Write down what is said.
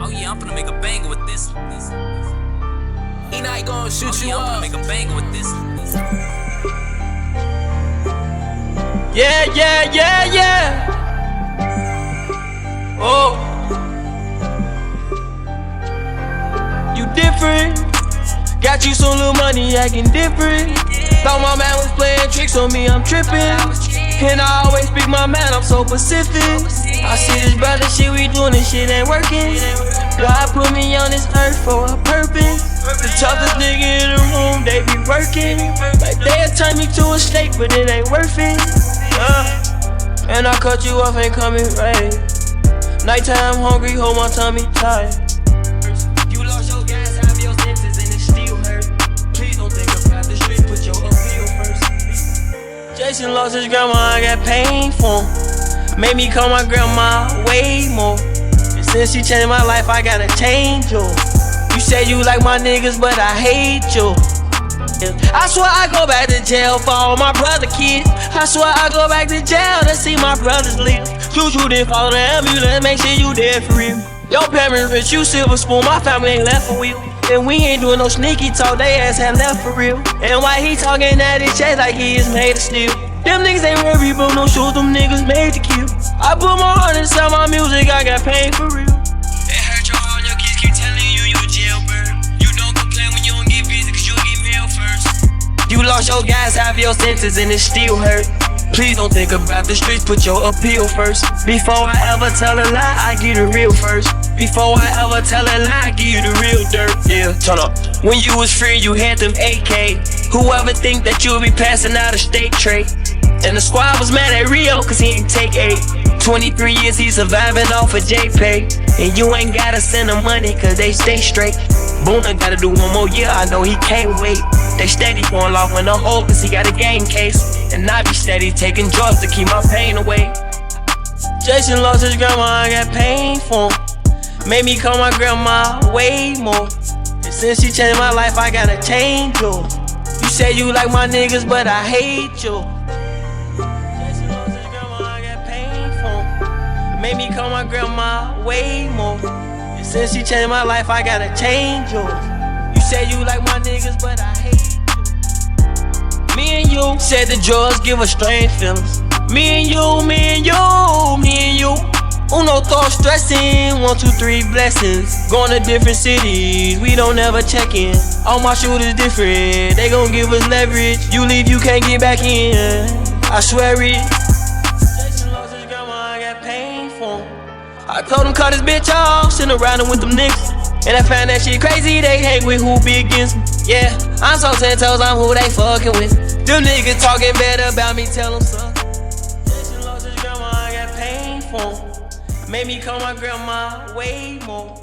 Oh yeah, I'm finna make a banger with this. He not gonna shoot you I'm up. finna make a banger with this. Yeah, yeah, yeah, yeah. Oh, you different. Got you some little money, acting different. Thought my man was playing tricks on me, I'm tripping. And I always speak my man, I'm so Pacific. I see this brother shit we doing, this shit ain't working. God put me on this earth for a purpose. The toughest nigga in the room, they be working. Like they'll turn me to a snake, but it ain't worth it. And I cut you off, ain't coming right. Nighttime hungry, hold my tummy tight. You lost your gas, have your senses, and it still hurt. Please don't think about the street, put your appeal first. Jason lost his grandma, I got pain for him. Made me call my grandma way more. And since she changed my life, I gotta change you. You say you like my niggas, but I hate you. I swear I go back to jail for all my brother kids. I swear I go back to jail to see my brothers live. Choo-choo didn't follow the ambulance, make sure you dead for real. Your parents rich, you silver spoon, my family ain't left for real. And we ain't doing no sneaky talk, they ass had left for real. And why he talking at his chest like he is made of steel? Them niggas ain't worry about no shows, them niggas made to kill. I put my heart inside my music, I got pain for real. It hurt your heart, your kids keep telling you a jailbird. You don't complain when you don't get busy, cause you get mail first. You lost your gas, have your senses, and it still hurt. Please don't think about the streets, put your appeal first. Before I ever tell a lie, I give the real first. Before I ever tell a lie, I give you the real dirt. Yeah, turn up. When you was free, you had them AK. Whoever think that you'll be passing out a state tray. And the squad was mad at Rio, cause he ain't take 8. 23 years he surviving off of JPay. And you ain't gotta send them money, cause they stay straight. Boona gotta do one more year, I know he can't wait. They steady going off in the hole, cause he got a game case. And I be steady taking drugs to keep my pain away. Jason lost his grandma, I got pain for him. Made me call my grandma way more. And since she changed my life, I gotta change you. You say you like my niggas, but I hate you. Jason lost his grandma, I got pain for him. Made me call my grandma way more. And since she changed my life, I gotta change you. You say you like my niggas, but I hate you. Me and you said the drugs give us strange feelings. Me and you, me and you, me and you. Uno thought stressing, 1, 2, 3 blessings. Going to different cities, we don't ever check in. All my shooters different, they gon' give us leverage. You leave, you can't get back in, I swear it. Jason lost his grandma, I got pain for him. I told him cut his bitch off, sitting around him with them niggas. And I found that shit crazy, they hang with who be against me. Yeah, I'm so 10 toes, I'm who they fucking with. Them niggas talking bad about me, tell them so. Jason lost his grandma, I got pain for him. Made me call my grandma way more.